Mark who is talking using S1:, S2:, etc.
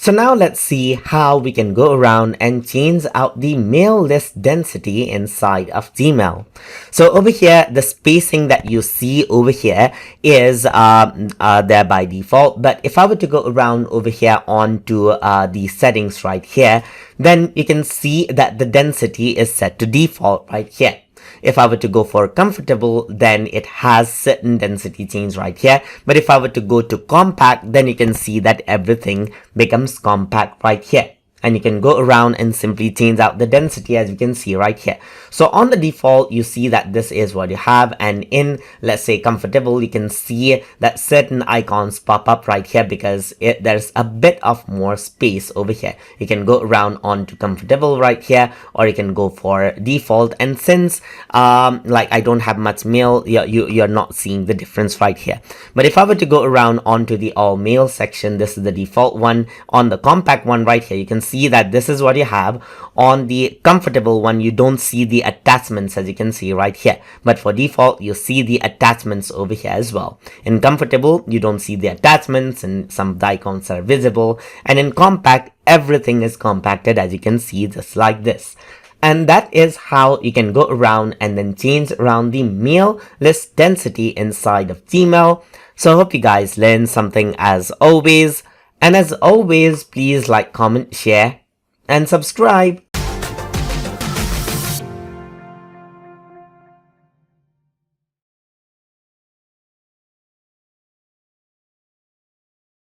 S1: So now let's see how we can go around and change out the mail list density inside of Gmail. So over here, the spacing that you see over here is there by default. But if I were to go around over here onto the settings right here, then you can see that the density is set to default right here. If I were to go for comfortable, then it has certain density change right here. But if I were to go to compact, then you can see that everything becomes compact right here. And you can go around and simply change out the density, as you can see right here. So on the default, you see that this is what you have, and in, let's say, comfortable, you can see that certain icons pop up right here because there's a bit of more space over here. You can go around onto comfortable right here, or you can go for default. And since like I don't have much mail, you're not seeing the difference right here. But if I were to go around onto the all mail section, this is the default one. On the compact one right here, you can see that this is what you have. On the comfortable one, you don't see the attachments, as you can see right here. But for default, you see the attachments over here as well. In comfortable, you don't see the attachments, and some of the icons are visible. And in compact, everything is compacted, as you can see, just like this. And that is how you can go around and then change around the mail list density inside of Gmail. So I hope you guys learned something as always. And as always, please like, comment, share, and subscribe.